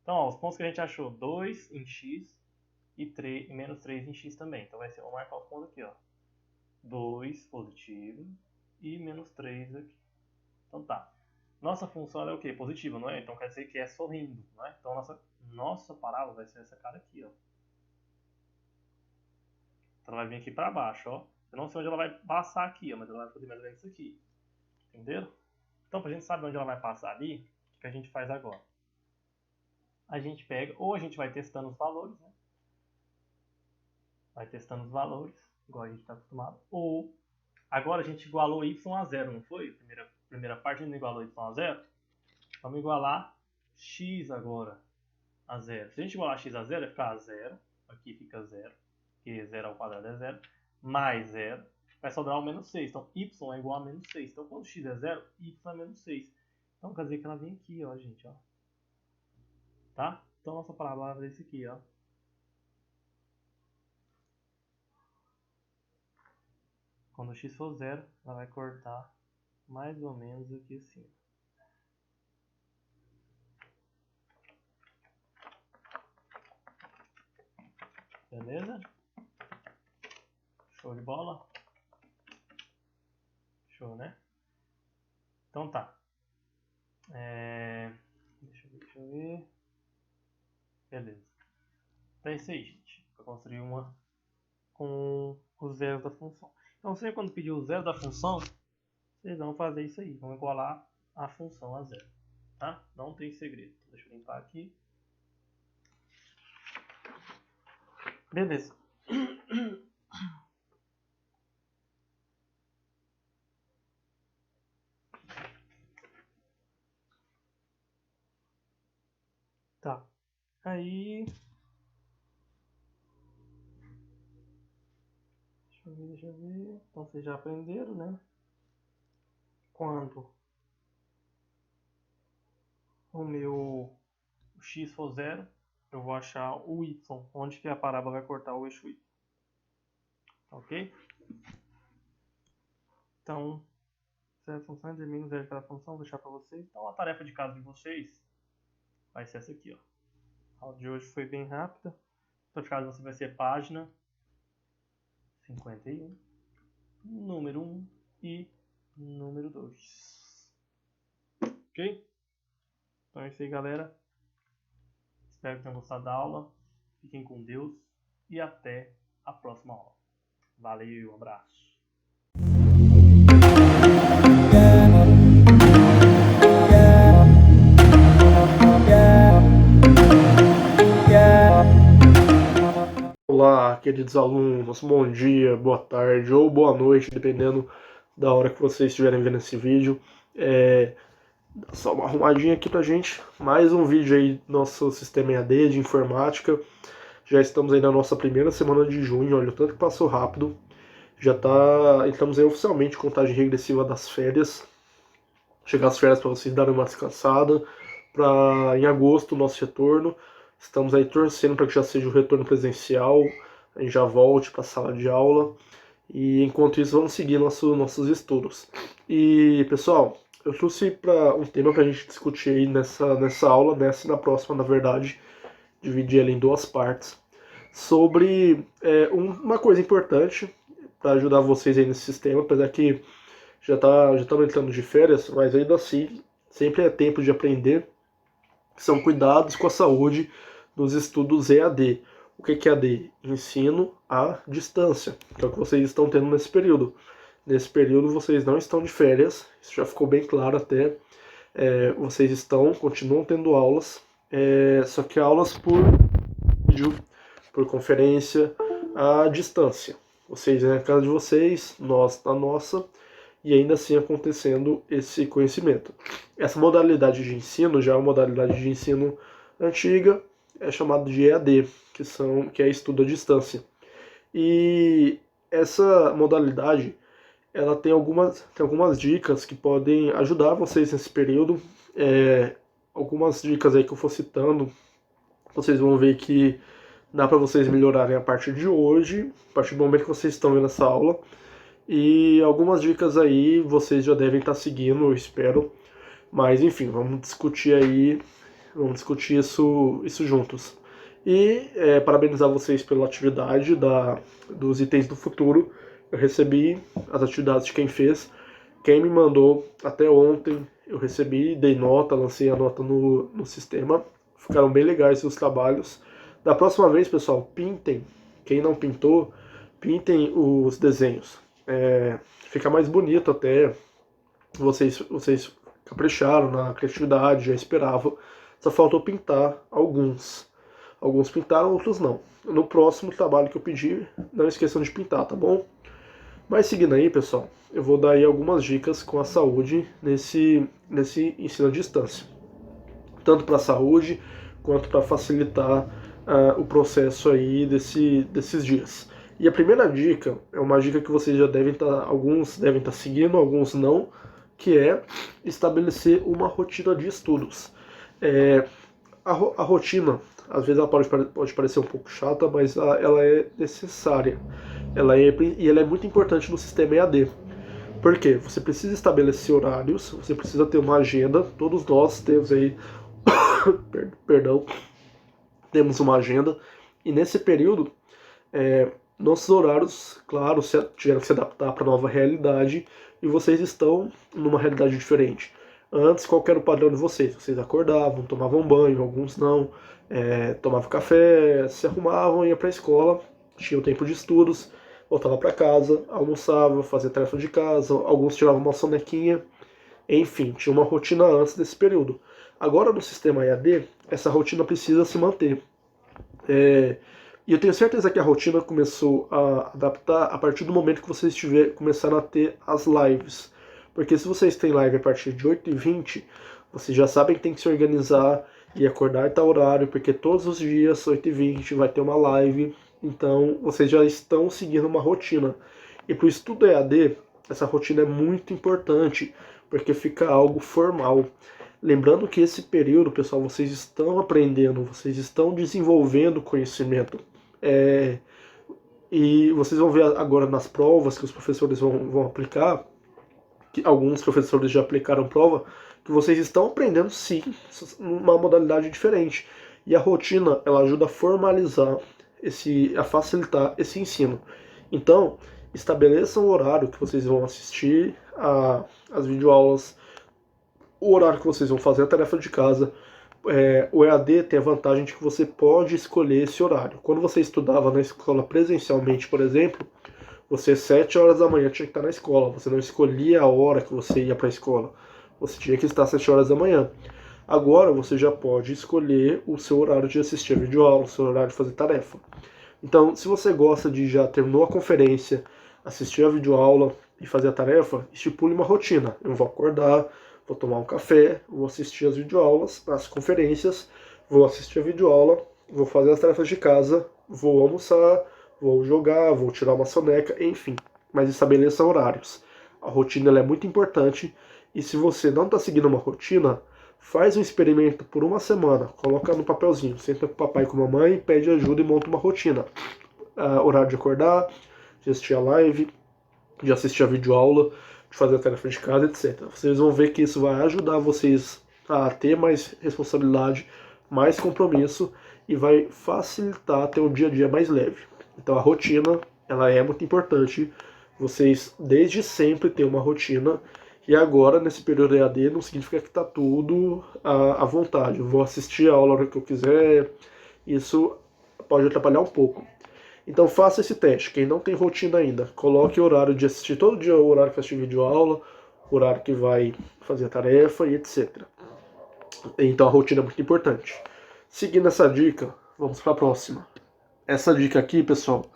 Então, ó, os pontos que a gente achou, 2 em x e menos 3 em x também. Então vai ser, vou marcar os pontos aqui, ó. 2 positivo e menos 3 aqui. Então tá. Nossa função é o quê? Positiva, não é? Então quer dizer que é sorrindo, não é? Então nossa parábola vai ser essa cara aqui, ó. Então ela vai vir aqui pra baixo, ó. Eu não sei onde ela vai passar aqui, ó, mas ela vai fazer mais ou menos isso aqui. Entenderam? Então pra gente saber onde ela vai passar ali, o que a gente faz agora? A gente pega, ou a gente vai testando os valores, né? Vai testando os valores, igual a gente tá acostumado. Ou, agora a gente igualou y a 0, não foi? Primeira parte a gente não igualou y a 0. Vamos igualar x agora a 0. Se a gente igualar x a 0, vai ficar 0. Aqui fica 0, porque 0 ao quadrado é 0. Mais 0. Vai sobrar o menos 6. Então, y é igual a menos 6. Então, quando x é 0, y é menos 6. Então, quer dizer que ela vem aqui, ó, gente, ó. Tá? Então, nossa parábola vai ser isso aqui, ó. Quando x for 0, ela vai cortar mais ou menos aqui assim. Beleza? Show de bola? Show, né? Então tá. Deixa eu ver. Beleza. Então é isso aí, gente. Vou construir uma com os zeros da função. Então sempre quando pedir o zero da função, vocês vão fazer isso aí. Vão igualar a função a 0. Tá? Não tem segredo. Deixa eu limpar aqui. Beleza. Tá. Aí... Deixa eu ver. Então vocês já aprenderam, né? Quando o x for 0, eu vou achar o y, onde que a parábola vai cortar o eixo y. Ok? Então, essa função determina o zero de cada função, vou deixar para vocês. Então, a tarefa de casa de vocês vai ser essa aqui, ó. A aula de hoje foi bem rápida. A tarefa de casa de vocês vai ser página 51, número 1 e número 2. Ok? Então é isso aí, galera. Espero que tenham gostado da aula. Fiquem com Deus e até a próxima aula. Valeu, um abraço. Olá, queridos alunos, bom dia, boa tarde ou boa noite, dependendo da hora que vocês estiverem vendo esse vídeo. Dá só uma arrumadinha aqui pra gente, mais um vídeo aí do nosso sistema EAD de informática. Já estamos aí na nossa primeira semana de junho, olha o tanto que passou rápido. Estamos aí oficialmente em contagem regressiva das férias. Chegar às férias para vocês darem uma descansada. Para em agosto o nosso retorno. Estamos aí torcendo para que já seja o retorno presencial. A gente já volte para a sala de aula. E enquanto isso, vamos seguir nossos estudos. E pessoal, eu trouxe para um tema para a gente discutir aí nessa aula, nessa e na próxima, na verdade, dividir ela em duas partes, sobre uma coisa importante para ajudar vocês aí nesse sistema, apesar que já estamos entrando de férias, mas ainda assim, sempre é tempo de aprender, que são cuidados com a saúde nos estudos EAD. O que é EAD? Ensino à distância, que é o que vocês estão tendo nesse período. Nesse período vocês não estão de férias, isso já ficou bem claro até. Vocês continuam tendo aulas, só que aulas por vídeo, por conferência, à distância. Vocês na casa de vocês, nós na nossa, e ainda assim acontecendo esse conhecimento. Essa modalidade de ensino já é uma modalidade de ensino antiga, é chamado de EAD, que é estudo à distância. E essa modalidade, ela tem algumas dicas que podem ajudar vocês nesse período. Algumas dicas aí que eu for citando, vocês vão ver que dá para vocês melhorarem a partir de hoje, a partir do momento que vocês estão vendo essa aula. E algumas dicas aí vocês já devem estar seguindo, eu espero. Mas enfim, vamos discutir isso juntos. E parabenizar vocês pela atividade dos itens do futuro. Eu recebi as atividades de quem fez. Quem me mandou até ontem, eu recebi, dei nota, lancei a nota no sistema. Ficaram bem legais os trabalhos. Da próxima vez, pessoal, pintem. Quem não pintou, pintem os desenhos. Fica mais bonito até. Vocês capricharam na criatividade, já esperavam. Só faltou pintar alguns. Alguns pintaram, outros não. No próximo trabalho que eu pedir, não esqueçam de pintar, tá bom? Mas seguindo aí, pessoal, eu vou dar aí algumas dicas com a saúde nesse ensino à distância. Tanto para a saúde, quanto para facilitar o processo aí desses dias. E a primeira dica é uma dica que vocês já alguns devem estar seguindo, alguns não, que é estabelecer uma rotina de estudos. A rotina, às vezes ela pode parecer um pouco chata, mas ela é necessária. Ela é muito importante no sistema EAD. Por quê? Você precisa estabelecer horários, você precisa ter uma agenda, todos nós temos aí, perdão, temos uma agenda, e nesse período, nossos horários, claro, tiveram que se adaptar para a nova realidade, e vocês estão numa realidade diferente. Antes, qual era o padrão de vocês? Vocês acordavam, tomavam banho, alguns não, tomavam café, se arrumavam, iam para a escola, tinham tempo de estudos, voltava para casa, almoçava, fazia tarefa de casa, alguns tiravam uma sonequinha, enfim, tinha uma rotina antes desse período. Agora no sistema EAD, essa rotina precisa se manter. E eu tenho certeza que a rotina começou a adaptar a partir do momento que vocês começaram a ter as lives. Porque se vocês têm live a partir de 8h20, vocês já sabem que tem que se organizar e acordar em tal horário, porque todos os dias, 8h20, vai ter uma live. Então, vocês já estão seguindo uma rotina. E para o estudo EAD, essa rotina é muito importante, porque fica algo formal. Lembrando que esse período, pessoal, vocês estão aprendendo, vocês estão desenvolvendo conhecimento. E vocês vão ver agora nas provas que os professores vão aplicar, que alguns professores já aplicaram prova, que vocês estão aprendendo sim, uma modalidade diferente. E a rotina, ela ajuda a formalizar, a facilitar esse ensino. Então, estabeleçam o horário que vocês vão assistir às videoaulas, o horário que vocês vão fazer a tarefa de casa. O EAD tem a vantagem de que você pode escolher esse horário. Quando você estudava na escola presencialmente, por exemplo, você 7 horas da manhã tinha que estar na escola. Você não escolhia a hora que você ia para a escola. Você tinha que estar 7 horas da manhã. Agora você já pode escolher o seu horário de assistir a videoaula, o seu horário de fazer tarefa. Então, se você gosta de já terminou a conferência, assistir a videoaula e fazer a tarefa, estipule uma rotina. Eu vou acordar, vou tomar um café, vou assistir as videoaulas, as conferências, vou assistir a videoaula, vou fazer as tarefas de casa vou almoçar, vou jogar, vou tirar uma soneca, enfim. Mas estabeleça horários. A rotina ela é muito importante e se você não está seguindo uma rotina, faz um experimento por uma semana, coloca no papelzinho, senta com o papai e com a mamãe, pede ajuda e monta uma rotina. Horário de acordar, de assistir a live, de assistir a videoaula, de fazer a tarefa de casa, etc. Vocês vão ver que isso vai ajudar vocês a ter mais responsabilidade, mais compromisso e vai facilitar ter um dia a dia mais leve. Então a rotina, ela é muito importante. Vocês desde sempre têm uma rotina e agora nesse período EAD não significa que está tudo à vontade. Eu vou assistir a aula a hora que eu quiser, isso pode atrapalhar um pouco. Então faça esse teste. Quem não tem rotina ainda, coloque o horário de assistir todo dia, o horário que vai assistir videoaula, o horário que vai fazer a tarefa e etc. Então a rotina é muito importante. Seguindo essa dica, vamos para a próxima. Essa dica aqui, pessoal,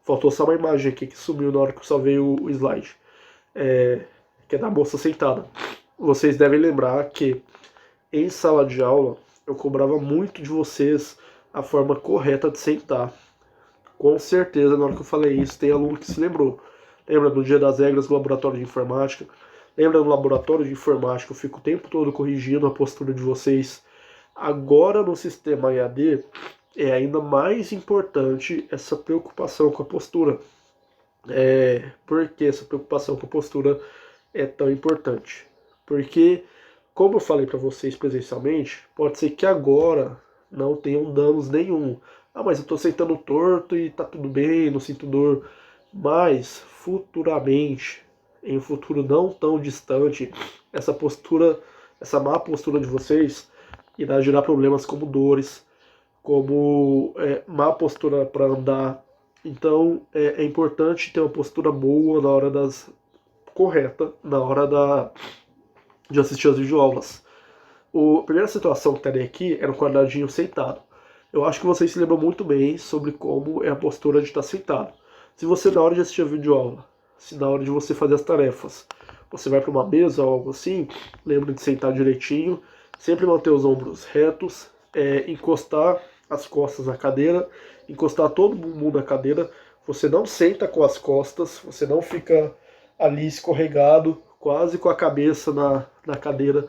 faltou só uma imagem aqui que sumiu na hora que eu salvei o slide. Que é da moça sentada. Vocês devem lembrar que em sala de aula eu cobrava muito de vocês a forma correta de sentar. Com certeza, na hora que eu falei isso, tem aluno que se lembrou. Lembra no dia das regras do laboratório de informática? Lembra no laboratório de informática? Eu fico o tempo todo corrigindo a postura de vocês. Agora no sistema EAD é ainda mais importante essa preocupação com a postura. Por que essa preocupação com a postura é tão importante? Porque, como eu falei para vocês presencialmente, pode ser que agora não tenham danos nenhum. Mas eu estou sentando torto e tá tudo bem, não sinto dor. Mas, futuramente, em um futuro não tão distante, essa má postura de vocês irá gerar problemas como dores, como má postura para andar. Então, é importante ter uma postura boa na hora correta, na hora de assistir as videoaulas. A primeira situação que terei aqui era um quadradinho sentado. Eu acho que vocês se lembram muito bem sobre como é a postura de estar sentado. Se você, na hora de assistir a videoaula, se na hora de você fazer as tarefas, você vai para uma mesa ou algo assim, lembre de sentar direitinho, sempre manter os ombros retos, encostar as costas na cadeira, encostar todo mundo na cadeira. Você não senta com as costas, você não fica ali escorregado, quase com a cabeça na cadeira.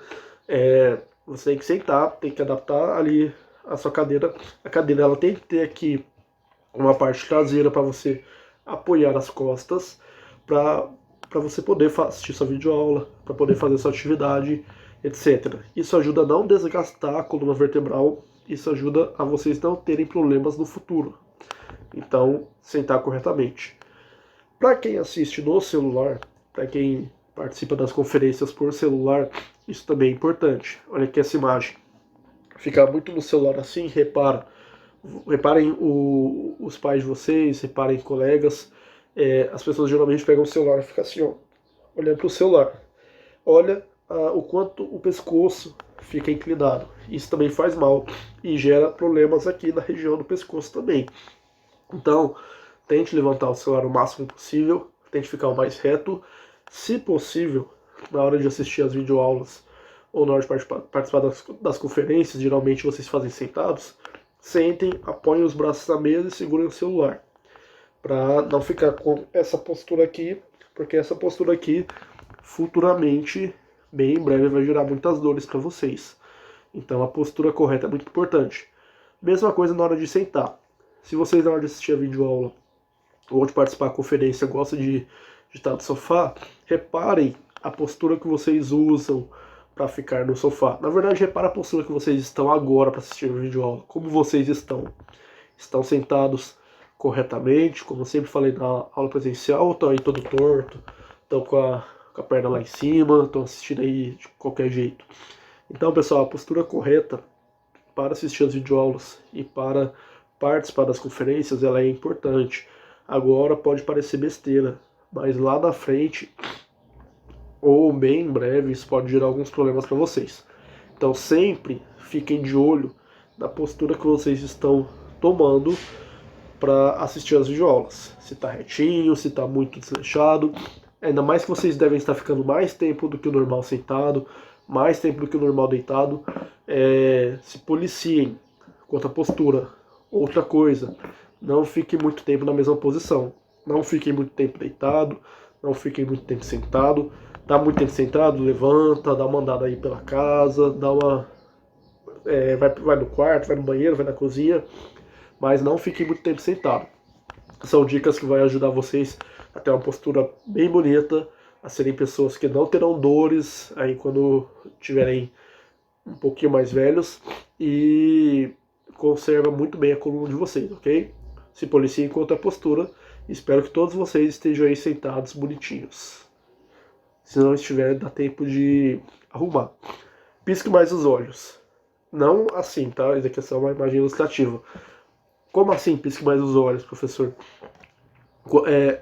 Você tem que sentar, tem que adaptar ali a sua cadeira. A cadeira ela tem que ter aqui uma parte traseira para você apoiar as costas, para você poder assistir sua videoaula, para poder fazer sua atividade, etc. Isso ajuda a não desgastar a coluna vertebral, isso ajuda a vocês não terem problemas no futuro. Então, sentar corretamente. Para quem assiste no celular, para quem participa das conferências por celular, isso também é importante. Olha aqui essa imagem. Ficar muito no celular assim, reparem os pais de vocês, reparem colegas, as pessoas geralmente pegam o celular e ficam assim, ó, olhando para o celular. Olha o quanto o pescoço fica inclinado. Isso também faz mal e gera problemas aqui na região do pescoço também. Então, tente levantar o celular o máximo possível, tente ficar o mais reto. Se possível, na hora de assistir as videoaulas ou na hora de participar das conferências, geralmente vocês fazem sentados, sentem, apoiem os braços na mesa e segurem o celular. Para não ficar com essa postura aqui, porque essa postura aqui, futuramente, bem em breve, vai gerar muitas dores para vocês. Então a postura correta é muito importante. Mesma coisa na hora de sentar. Se vocês na hora de assistir a videoaula ou de participar da conferência gostam de estar no sofá, reparem a postura que vocês usam para ficar no sofá. Na verdade, repara a postura que vocês estão agora para assistir a videoaula. Como vocês estão? Estão sentados corretamente, como eu sempre falei na aula presencial, ou estão aí todo torto, estão com a perna lá em cima, estão assistindo aí de qualquer jeito. Então, pessoal, a postura correta para assistir as videoaulas e para participar das conferências, ela é importante. Agora pode parecer besteira, mas lá na frente, ou bem em breve, isso pode gerar alguns problemas para vocês. Então sempre fiquem de olho na postura que vocês estão tomando para assistir as videoaulas. Se está retinho, se está muito desleixado. Ainda mais que vocês devem estar ficando mais tempo do que o normal sentado, mais tempo do que o normal deitado. Se policiem quanto à postura. Outra coisa, não fique muito tempo na mesma posição. Não fique muito tempo deitado, não fique muito tempo sentado. Tá muito tempo sentado, levanta, dá uma andada aí pela casa, vai no quarto, vai no banheiro, vai na cozinha, mas não fique muito tempo sentado. São dicas que vai ajudar vocês a ter uma postura bem bonita, a serem pessoas que não terão dores aí quando tiverem um pouquinho mais velhos, e conserva muito bem a coluna de vocês, ok? Se policiem quanto à postura. Espero que todos vocês estejam aí sentados bonitinhos. Se não estiver, dá tempo de arrumar. Pisque mais os olhos. Não assim, tá? Isso aqui é só uma imagem ilustrativa. Como assim pisque mais os olhos, professor?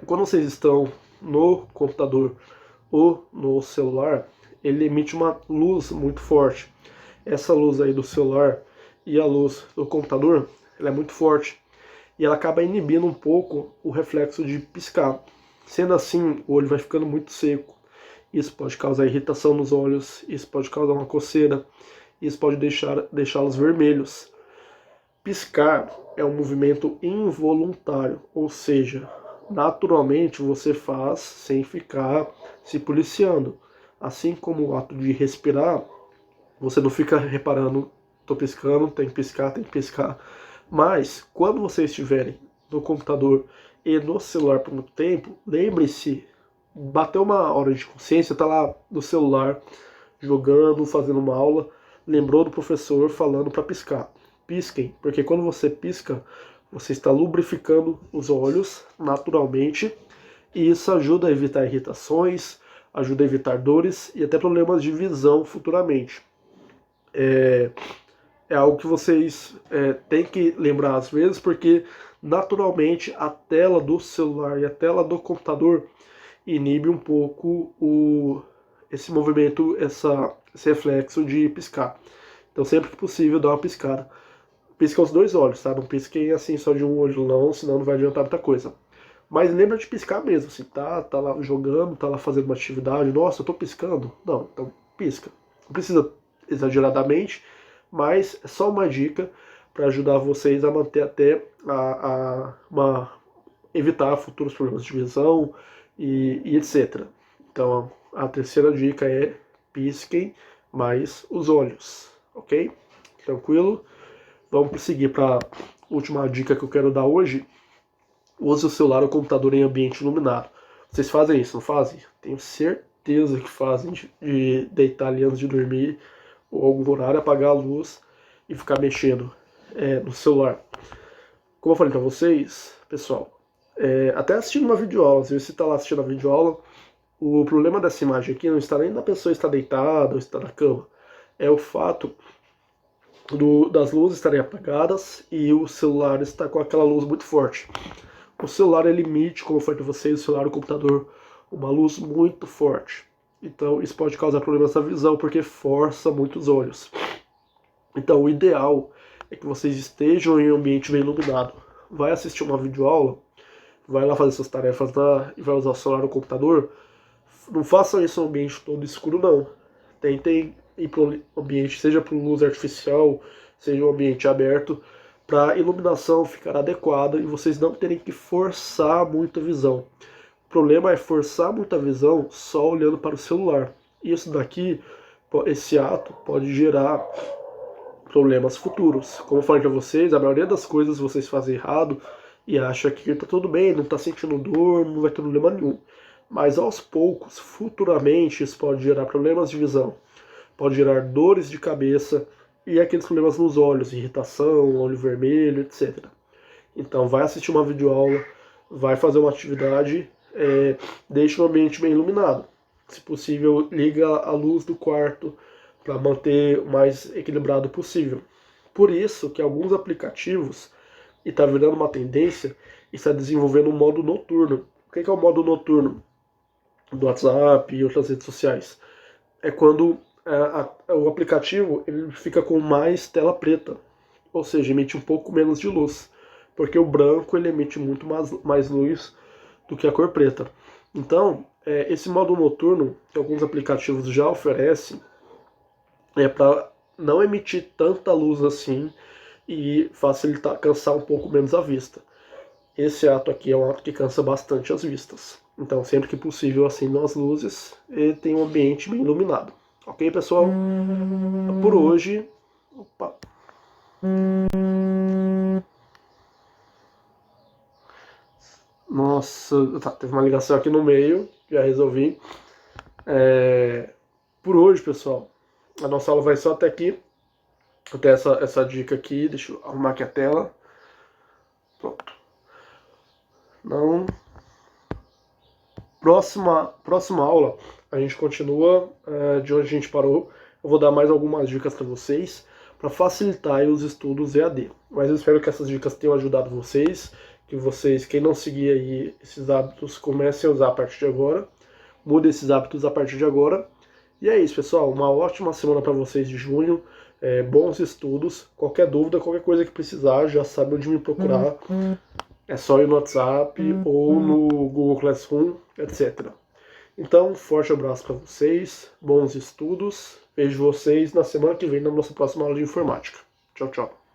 Quando vocês estão no computador ou no celular, ele emite uma luz muito forte. Essa luz aí do celular e a luz do computador, ela é muito forte. E ela acaba inibindo um pouco o reflexo de piscar. Sendo assim, o olho vai ficando muito seco. Isso pode causar irritação nos olhos, isso pode causar uma coceira, isso pode deixá-los vermelhos. Piscar é um movimento involuntário, ou seja, naturalmente você faz sem ficar se policiando. Assim como o ato de respirar, você não fica reparando, tô piscando, tem que piscar. Mas, quando vocês estiverem no computador e no celular por muito tempo, lembre-se, bateu uma hora de consciência, tá lá no celular, jogando, fazendo uma aula, lembrou do professor falando para piscar. Pisquem, porque quando você pisca, você está lubrificando os olhos naturalmente, e isso ajuda a evitar irritações, ajuda a evitar dores e até problemas de visão futuramente. É algo que vocês têm que lembrar às vezes, porque naturalmente a tela do celular e a tela do computador inibe um pouco esse movimento, esse reflexo de piscar. Então sempre que possível dá uma piscada. Pisca os dois olhos, tá? Não pisquem assim só de um olho não, senão não vai adiantar muita coisa. Mas lembra de piscar mesmo, assim, tá lá jogando, tá lá fazendo uma atividade, nossa, eu tô piscando. Não, então pisca. Não precisa exageradamente, mas é só uma dica para ajudar vocês a manter até evitar futuros problemas de visão e etc. Então a terceira dica é pisquem mais os olhos, ok? Tranquilo? Vamos prosseguir para a última dica que eu quero dar hoje. Use o celular ou computador em ambiente iluminado. Vocês fazem isso, não fazem? Tenho certeza que fazem, de deitar ali antes de dormir ou algum horário, apagar a luz e ficar mexendo no celular. Como eu falei para vocês, pessoal, até assistindo uma videoaula, se você está lá assistindo a videoaula, o problema dessa imagem aqui não está nem da pessoa estar deitada ou estar na cama, é o fato das luzes estarem apagadas e o celular está com aquela luz muito forte. O celular ele emite, como eu falei para vocês, o celular e o computador, uma luz muito forte. Então isso pode causar problemas na visão, porque força muito os olhos. Então o ideal é que vocês estejam em um ambiente bem iluminado. Vai assistir uma videoaula, vai lá fazer suas tarefas e vai usar o celular ou o computador. Não façam isso em um ambiente todo escuro, não. Tentem ir para o ambiente, seja para luz artificial, seja um ambiente aberto, para a iluminação ficar adequada e vocês não terem que forçar muito a visão. O problema é forçar muito a visão só olhando para o celular. Isso daqui, esse ato pode gerar problemas futuros. Como eu falei para vocês, a maioria das coisas vocês fazem errado e acham que tá tudo bem, não tá sentindo dor, não vai ter problema nenhum. Mas aos poucos, futuramente, isso pode gerar problemas de visão, pode gerar dores de cabeça e aqueles problemas nos olhos, irritação, olho vermelho, etc. Então vai assistir uma videoaula, vai fazer uma atividade, deixe o ambiente bem iluminado. Se possível, liga a luz do quarto para manter o mais equilibrado possível. Por isso que alguns aplicativos, e está virando uma tendência, está desenvolvendo um modo noturno. O que é o modo noturno do WhatsApp e outras redes sociais? É quando o aplicativo ele fica com mais tela preta, ou seja, emite um pouco menos de luz, porque o branco ele emite muito mais luz do que a cor preta. Então, esse modo noturno que alguns aplicativos já oferecem é para não emitir tanta luz assim e facilitar, cansar um pouco menos a vista. esse ato aqui é um ato que cansa bastante as vistas. Então, sempre que possível, acendam as luzes e tenham um ambiente bem iluminado. Ok, pessoal? Por hoje... Opa! Nossa, tá, teve uma ligação aqui no meio, já resolvi. Por hoje, pessoal, a nossa aula vai só até aqui. Até essa dica aqui, deixa eu arrumar aqui a tela. Pronto. Não. Próxima aula, a gente continua de onde a gente parou. Eu vou dar mais algumas dicas para vocês, para facilitar aí os estudos EAD. Mas eu espero que essas dicas tenham ajudado vocês, que vocês, quem não seguir aí esses hábitos, comecem a usar a partir de agora. Mude esses hábitos a partir de agora. E é isso, pessoal. Uma ótima semana para vocês de junho. Bons estudos. Qualquer dúvida, qualquer coisa que precisar, já sabe onde me procurar. É só ir no WhatsApp ou no Google Classroom, etc. Então, forte abraço para vocês. Bons estudos. Vejo vocês na semana que vem na nossa próxima aula de informática. Tchau, tchau.